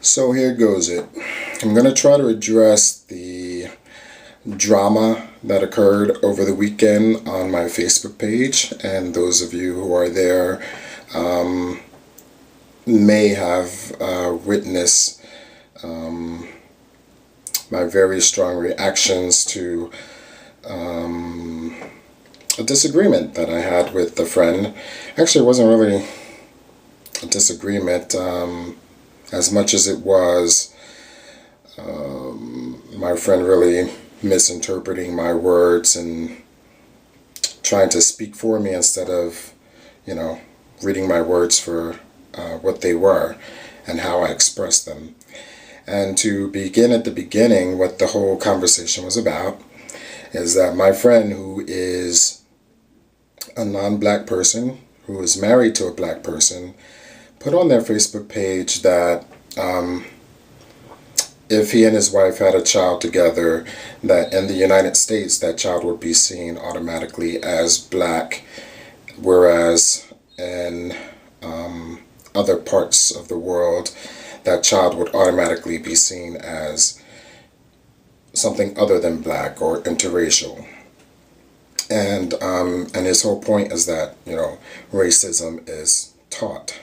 So here goes it. I'm going to try to address the drama that occurred over the weekend on my Facebook page, and those of you who are there may have witnessed my very strong reactions to a disagreement that I had with a friend. Actually, it wasn't really a disagreement as much as it was my friend really misinterpreting my words and trying to speak for me instead of, reading my words for what they were and how I expressed them. And to begin at the beginning, what the whole conversation was about is that my friend, who is a non-black person, who is married to a black person, put on their Facebook page that if he and his wife had a child together, that in the United States that child would be seen automatically as black, whereas in other parts of the world that child would automatically be seen as something other than black or interracial. And his whole point is that, racism is taught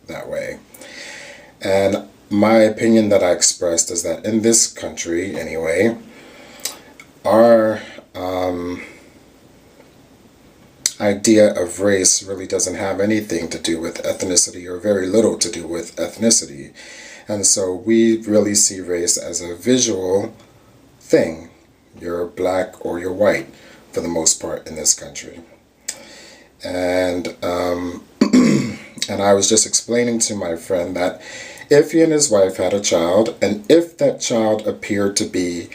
that way. And my opinion that I expressed is that in this country, anyway, our idea of race really doesn't have anything to do with ethnicity, or very little to do with ethnicity. And so we really see race as a visual thing. You're black or you're white for the most part in this country. And and I was just explaining to my friend that if he and his wife had a child, and if that child appeared to be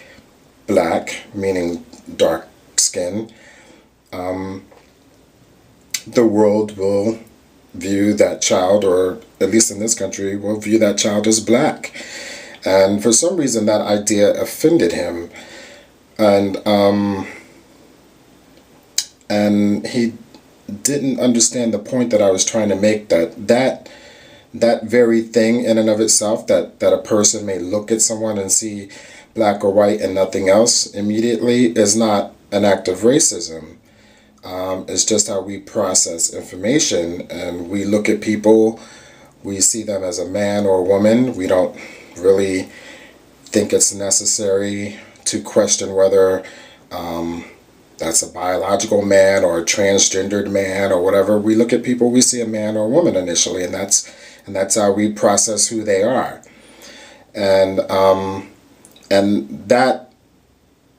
black, meaning dark skin, the world will view that child, or at least in this country, will view that child as black. And for some reason that idea offended him. And he didn't understand the point that I was trying to make, that very thing in and of itself, that a person may look at someone and see black or white and nothing else immediately, is not an act of racism. It's just how we process information, and we look at people, we see them as a man or a woman. We don't really think it's necessary to question whether that's a biological man or a transgendered man or whatever. We look at people, we see a man or a woman initially, and that's how we process who they are. And that,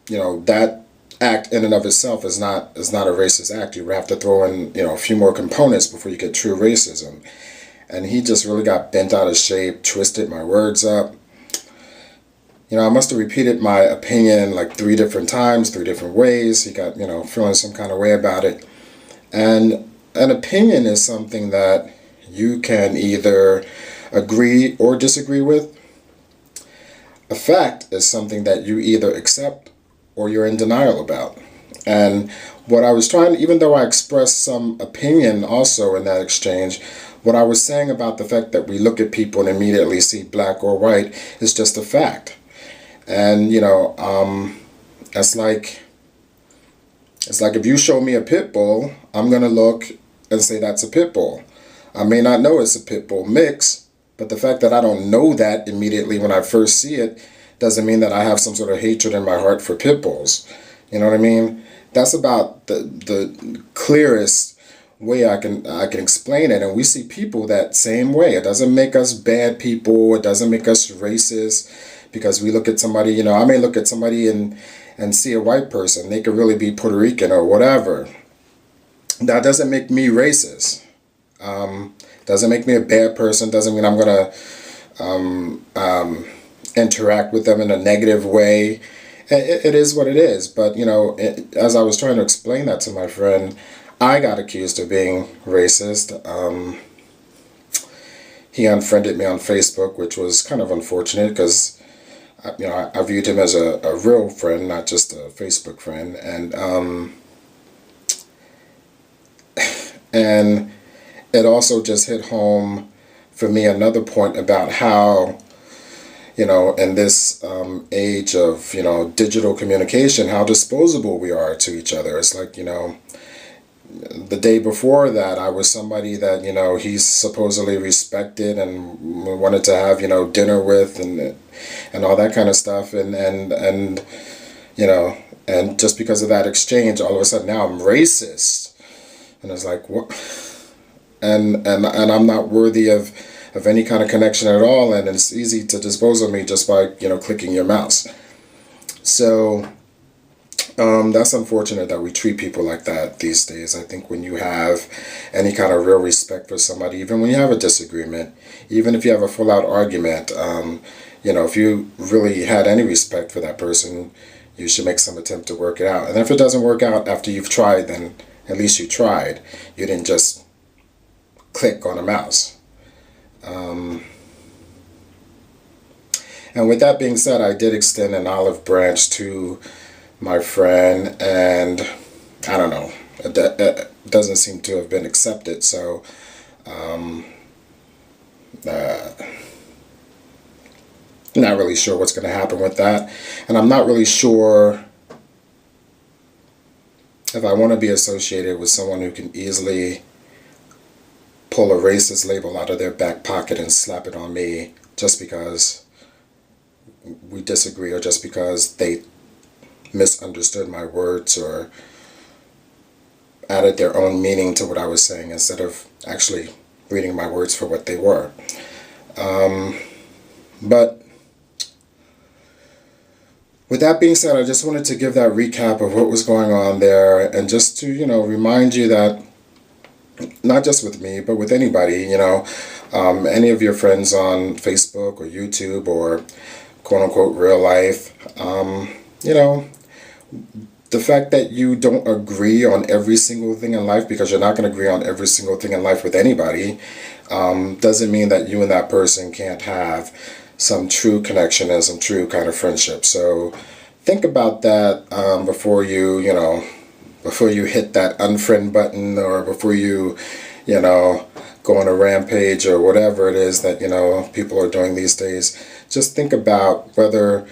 that act in and of itself is not a racist act. You have to throw in, a few more components before you get true racism. And he just really got bent out of shape, twisted my words up. I must have repeated my opinion like 3 different times, 3 different ways. He got, feeling some kind of way about it. And an opinion is something that you can either agree or disagree with. A fact is something that you either accept or you're in denial about. And what I was trying, even though I expressed some opinion also in that exchange, what I was saying about the fact that we look at people and immediately see black or white is just a fact. And, it's like if you show me a pit bull, I'm going to look and say that's a pit bull. I may not know it's a pit bull mix, but the fact that I don't know that immediately when I first see it doesn't mean that I have some sort of hatred in my heart for pit bulls. You know what I mean? That's about the clearest way I can explain it. And we see people that same way. It doesn't make us bad people. It doesn't make us racist because we look at somebody, I may look at somebody and see a white person. They could really be Puerto Rican or whatever. That doesn't make me racist. Doesn't make me a bad person. Doesn't mean I'm going to interact with them in a negative way. It is what it is. But, as I was trying to explain that to my friend, I got accused of being racist. He unfriended me on Facebook, which was kind of unfortunate because, I viewed him as a real friend, not just a Facebook friend. And it also just hit home for me another point about how in this age of, digital communication, how disposable we are to each other. It's like, the day before that, I was somebody that, he's supposedly respected and wanted to have, dinner with and all that kind of stuff. And just because of that exchange, all of a sudden now I'm racist. And it's like, what? And I'm not worthy of any kind of connection at all. And it's easy to dispose of me just by, clicking your mouse. So that's unfortunate that we treat people like that these days. I think when you have any kind of real respect for somebody, even when you have a disagreement, even if you have a full out argument, if you really had any respect for that person, you should make some attempt to work it out. And if it doesn't work out after you've tried, then at least you tried. You didn't just click on a mouse. And with that being said, I did extend an olive branch to my friend, and I don't know, it doesn't seem to have been accepted. So not really sure what's going to happen with that, and I'm not really sure if I want to be associated with someone who can easily pull a racist label out of their back pocket and slap it on me just because we disagree, or just because they misunderstood my words or added their own meaning to what I was saying instead of actually reading my words for what they were. But with that being said, I just wanted to give that recap of what was going on there, and just to, remind you that not just with me, but with anybody, any of your friends on Facebook or YouTube or quote unquote real life, the fact that you don't agree on every single thing in life, because you're not going to agree on every single thing in life with anybody, doesn't mean that you and that person can't have some true connection and some true kind of friendship. So think about that before you hit that unfriend button, or before you go on a rampage or whatever it is that people are doing these days. Just think about whether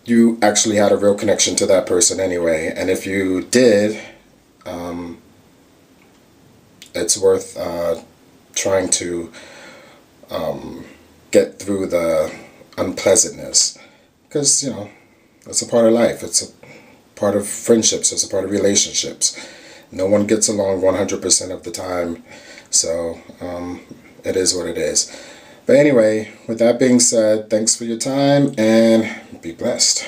you actually had a real connection to that person anyway, and if you did, it's worth trying to get through the unpleasantness, because it's a part of life, it's a part of friendships, it's a part of relationships. No one gets along 100% of the time, so it is what it is. But anyway, with that being said, thanks for your time, and be blessed.